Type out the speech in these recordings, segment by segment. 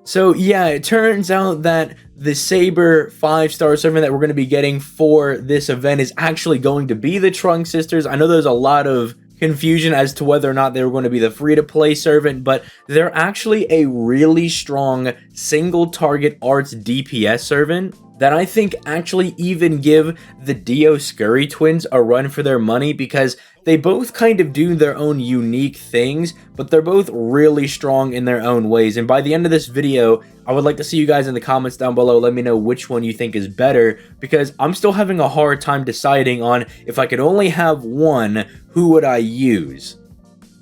So yeah, it turns out that the Saber 5-star servant that we're going to be getting for this event is actually going to be the Trunk Sisters. I know there's a lot of confusion as to whether or not they were going to be the free-to-play servant, but they're actually a really strong single target arts DPS servant that I think actually even give the Dio Scurry twins a run for their money, because they both kind of do their own unique things, but they're both really strong in their own ways. And by the end of this video, I would like to see you guys in the comments down below. Let me know which one you think is better, because I'm still having a hard time deciding on if I could only have one, who would I use?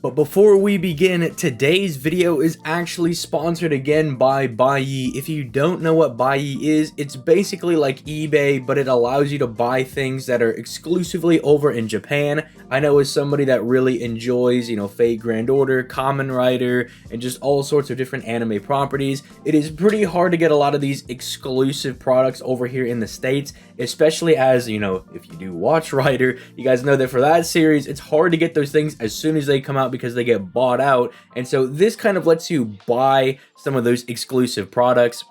But before we begin, today's video is actually sponsored again by Buyee. If you don't know what Buyee is, it's basically like eBay, but it allows you to buy things that are exclusively over in Japan. I know as somebody that really enjoys, Fate Grand Order, Kamen Rider, and just all sorts of different anime properties, it is pretty hard to get a lot of these exclusive products over here in the States, especially as, if you do watch Rider, you guys know that for that series, it's hard to get those things as soon as they come out because they get bought out. And so this kind of lets you buy some of those exclusive products.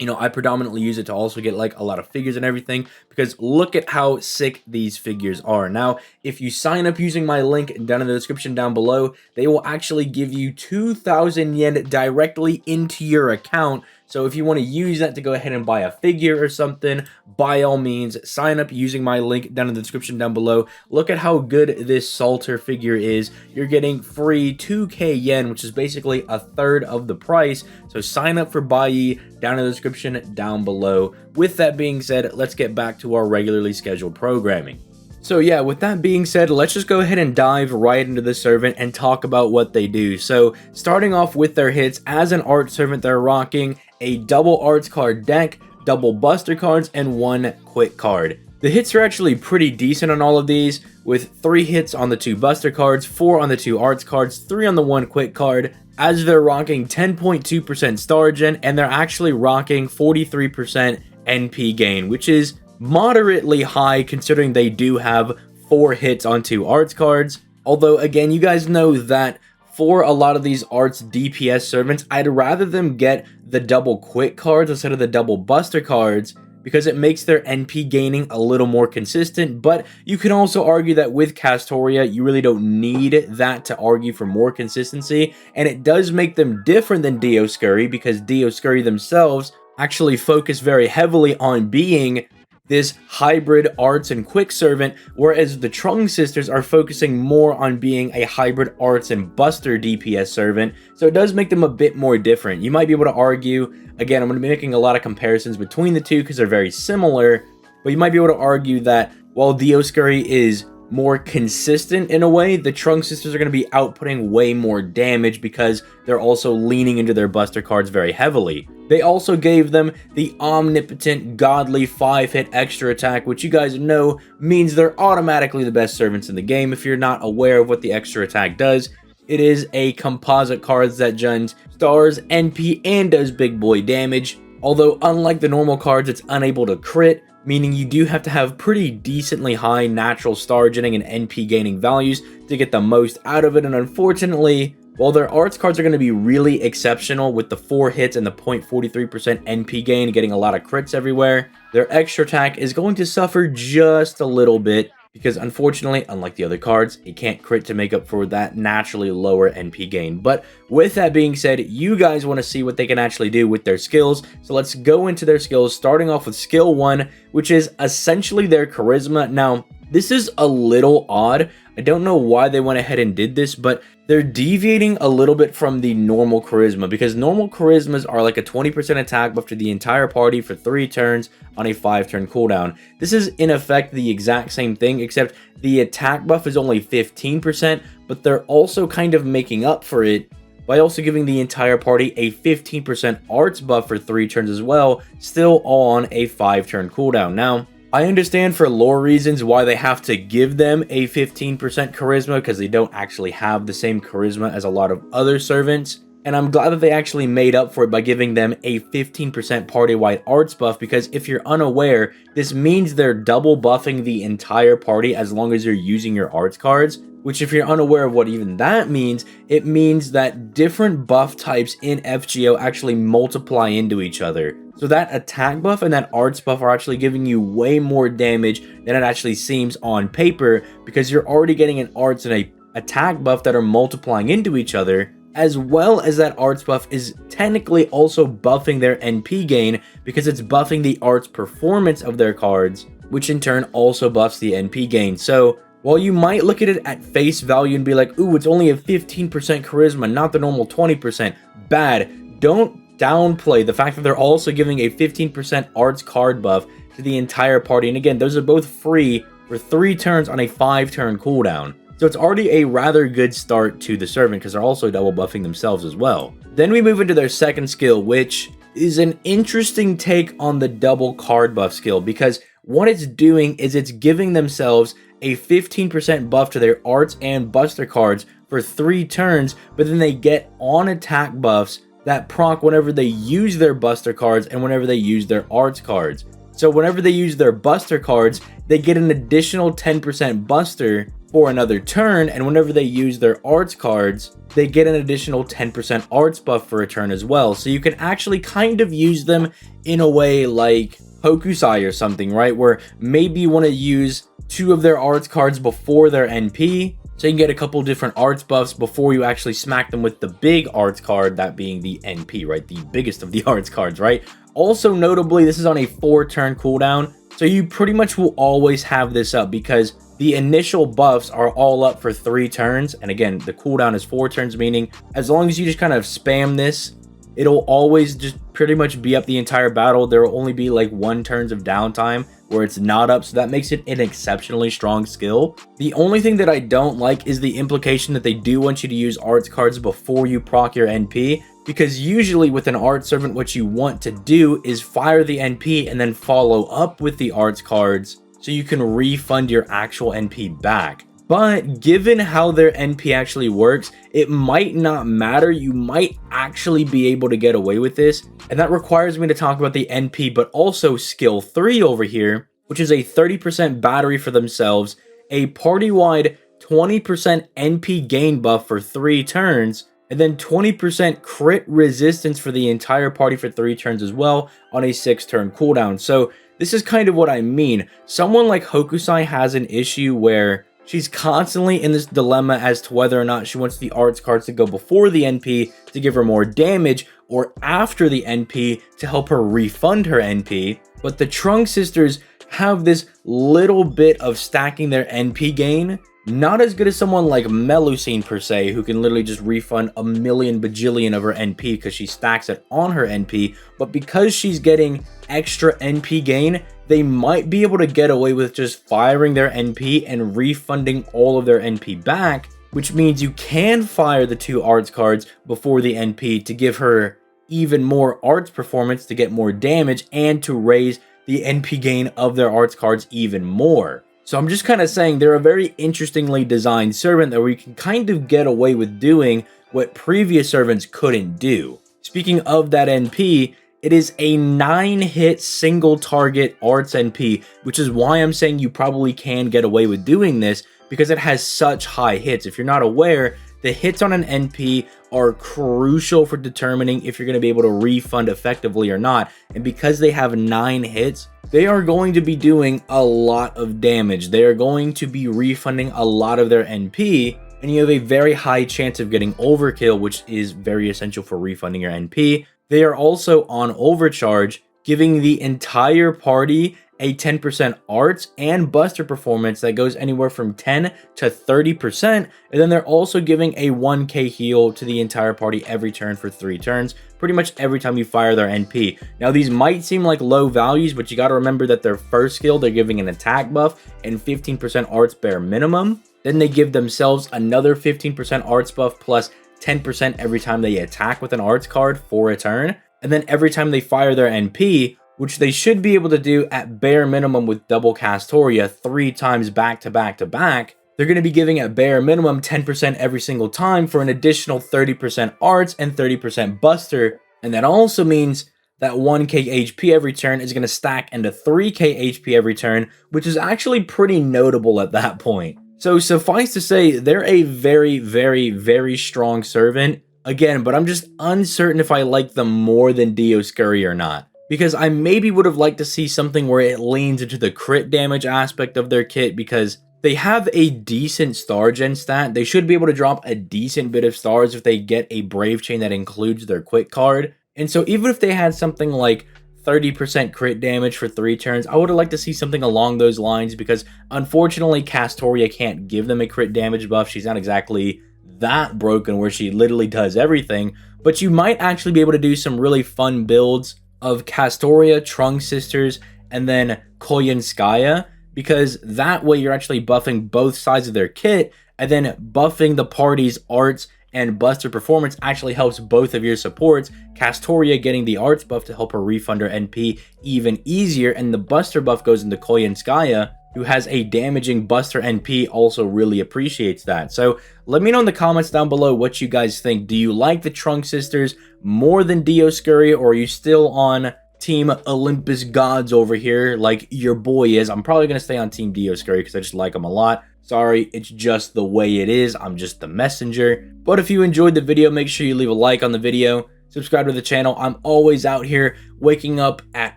I predominantly use it to also get like a lot of figures and everything, because look at how sick these figures are. Now, if you sign up using my link down in the description down below, they will actually give you 2,000 yen directly into your account. So if you want to use that to go ahead and buy a figure or something, by all means, sign up using my link down in the description down below. Look at how good this Salter figure is. You're getting free 2k yen, which is basically a third of the price. So sign up for Buyee down in the description down below. With that being said, let's get back to our regularly scheduled programming. So yeah, with that being said, let's just go ahead and dive right into the servant and talk about what they do. So starting off with their hits, as an art servant, they're rocking a double arts card deck, double buster cards, and one quick card. The hits are actually pretty decent on all of these, with 3 hits on the 2 buster cards, 4 on the 2 arts cards, 3 on the 1 quick card, as they're rocking 10.2% star gen, and they're actually rocking 43% NP gain, which is moderately high considering they do have 4 hits on 2 arts cards. Although again, you guys know that for a lot of these arts DPS servants, I'd rather them get the double quick cards instead of the double buster cards, because it makes their NP gaining a little more consistent. But you can also argue that with Castoria, you really don't need that to argue for more consistency, and it does make them different than Dio Scurry, because Dio Scurry themselves actually focus very heavily on being this hybrid arts and quick servant, whereas the Trung sisters are focusing more on being a hybrid arts and buster DPS servant. So it does make them a bit more different. You might be able to argue, again, I'm going to be making a lot of comparisons between the two because they're very similar, but you might be able to argue that while Dio Scurry is more consistent in a way, the Trunk sisters are going to be outputting way more damage because they're also leaning into their buster cards very heavily. They also gave them the omnipotent godly 5-hit extra attack, which you guys know means they're automatically the best servants in the game. If you're not aware of what the extra attack does, it is a composite card that gens stars, NP, and does big boy damage. Although unlike the normal cards, it's unable to crit, meaning you do have to have pretty decently high natural star genning and NP gaining values to get the most out of it. And unfortunately, while their arts cards are going to be really exceptional with the 4 hits and the 0.43% NP gain, getting a lot of crits everywhere, their extra attack is going to suffer just a little bit because unfortunately, unlike the other cards, it can't crit to make up for that naturally lower NP gain. But with that being said, you guys want to see what they can actually do with their skills. So let's go into their skills, starting off with skill 1, which is essentially their charisma. Now, this is a little odd. I don't know why they went ahead and did this, but they're deviating a little bit from the normal charisma, because normal charismas are like a 20% attack buff to the entire party for 3 turns on a 5-turn cooldown. This is in effect the exact same thing, except the attack buff is only 15%, but they're also kind of making up for it by also giving the entire party a 15% arts buff for 3 turns as well, still all on a 5-turn cooldown. Now, I understand for lore reasons why they have to give them a 15% charisma, because they don't actually have the same charisma as a lot of other servants. And I'm glad that they actually made up for it by giving them a 15% party-wide arts buff, because if you're unaware, this means they're double buffing the entire party as long as you're using your arts cards. which if you're unaware of what even that means, it means that different buff types in FGO actually multiply into each other. So that attack buff and that arts buff are actually giving you way more damage than it actually seems on paper, because you're already getting an arts and a attack buff that are multiplying into each other, as well as that arts buff is technically also buffing their NP gain, because it's buffing the arts performance of their cards, which in turn also buffs the NP gain. So while you might look at it at face value and be like, ooh, it's only a 15% charisma, not the normal 20%, bad, don't downplay the fact that they're also giving a 15% arts card buff to the entire party. And again, those are both free for 3 turns on a 5-turn cooldown. So it's already a rather good start to the servant, because they're also double buffing themselves as well. Then we move into their second skill, which is an interesting take on the double card buff skill, because what it's doing is it's giving themselves a 15% buff to their arts and buster cards for 3 turns, but then they get on attack buffs that proc whenever they use their buster cards and whenever they use their arts cards. So whenever they use their buster cards, they get an additional 10% buster for another turn, and whenever they use their arts cards, they get an additional 10% arts buff for a turn as well. So you can actually kind of use them in a way like Hokusai or something, right? Where maybe you want to use 2 of their arts cards before their NP, so you can get a couple different arts buffs before you actually smack them with the big arts card, that being the NP, right? The biggest of the arts cards, right? Also notably, this is on a 4-turn cooldown, so you pretty much will always have this up, because the initial buffs are all up for 3 turns, and again, the cooldown is 4 turns, meaning as long as you just kind of spam this, it'll always just pretty much be up the entire battle. There will only be like 1 turns of downtime where it's not up, so that makes it an exceptionally strong skill. The only thing that I don't like is the implication that they do want you to use arts cards before you proc your NP, because usually with an art servant, what you want to do is fire the NP and then follow up with the arts cards so you can refund your actual NP back. But given how their NP actually works, it might not matter. You might actually be able to get away with this. And that requires me to talk about the NP, but also skill 3 over here, which is a 30% battery for themselves, a party-wide 20% NP gain buff for 3 turns, and then 20% crit resistance for the entire party for 3 turns as well on a 6-turn cooldown. So this is kind of what I mean. Someone like Hokusai has an issue where she's constantly in this dilemma as to whether or not she wants the arts cards to go before the NP to give her more damage, or after the NP to help her refund her NP. But the Trung sisters have this little bit of stacking their NP gain. Not as good as someone like Melusine per se, who can literally just refund a million bajillion of her NP because she stacks it on her NP, but because she's getting extra NP gain, they might be able to get away with just firing their NP and refunding all of their NP back, which means you can fire the 2 arts cards before the NP to give her even more arts performance to get more damage and to raise the NP gain of their arts cards even more. So I'm just kind of saying they're a very interestingly designed servant that we can kind of get away with doing what previous servants couldn't do. Speaking of that NP, it is a 9-hit single target arts NP, which is why I'm saying you probably can get away with doing this, because it has such high hits. If you're not aware, the hits on an NP are crucial for determining if you're going to be able to refund effectively or not. And because they have 9 hits, they are going to be doing a lot of damage. They are going to be refunding a lot of their NP, and you have a very high chance of getting overkill, which is very essential for refunding your NP. They are also on overcharge, giving the entire party a 10% arts and buster performance that goes anywhere from 10 to 30%, and then they're also giving a 1k heal to the entire party every turn for 3 turns, pretty much every time you fire their NP. Now these might seem like low values, but you got to remember that their first skill, they're giving an attack buff and 15% arts bare minimum. Then they give themselves another 15% arts buff plus 10% every time they attack with an arts card for a turn, and then every time they fire their NP, which they should be able to do at bare minimum with double Castoria 3 times back to back to back, they're going to be giving at bare minimum 10% every single time for an additional 30% arts and 30% buster. And that also means that 1k HP every turn is going to stack into 3k HP every turn, which is actually pretty notable at that point. So suffice to say, they're a very, very, very strong servant. Again, but I'm just uncertain if I like them more than Dioscuri or not. Because I maybe would have liked to see something where it leans into the crit damage aspect of their kit, because they have a decent star gen stat. They should be able to drop a decent bit of stars if they get a Brave Chain that includes their quick card. And so even if they had something like 30% crit damage for 3 turns, I would have liked to see something along those lines, because unfortunately Castoria can't give them a crit damage buff. She's not exactly that broken where she literally does everything, but you might actually be able to do some really fun builds of Castoria, Trunks Sisters, and then Koyenskaya, because that way you're actually buffing both sides of their kit, and then buffing the party's arts and Buster performance actually helps both of your supports. Castoria getting the arts buff to help her refund her NP even easier, and the Buster buff goes into Koyenskaya, who has a damaging Buster NP, also really appreciates that. So let me know in the comments down below what you guys think. Do you like the Trunk Sisters more than Dioscuri, or are you still on Team Olympus Gods over here like your boy is? I'm probably going to stay on Team Dioscuri because I just like them a lot. Sorry, it's just the way it is. I'm just the messenger. But if you enjoyed the video, make sure you leave a like on the video. Subscribe to the channel. I'm always out here waking up at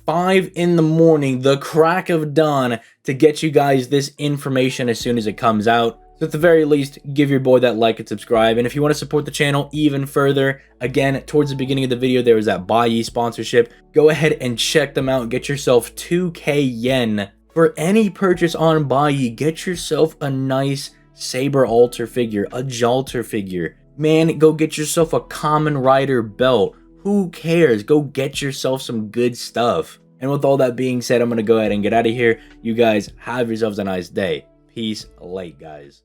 5 in the morning, the crack of dawn, to get you guys this information as soon as it comes out. So at the very least, give your boy that like and subscribe. And if you want to support the channel even further, again, towards the beginning of the video, there was that Baiyi sponsorship. Go ahead and check them out. Get yourself 2k yen. For any purchase on Baiyi, get yourself a nice Saber Altar figure, a Jalter figure. Man, go get yourself a Kamen Rider belt. Who cares? Go get yourself some good stuff. And with all that being said, I'm going to go ahead and get out of here. You guys have yourselves a nice day. Peace, late guys.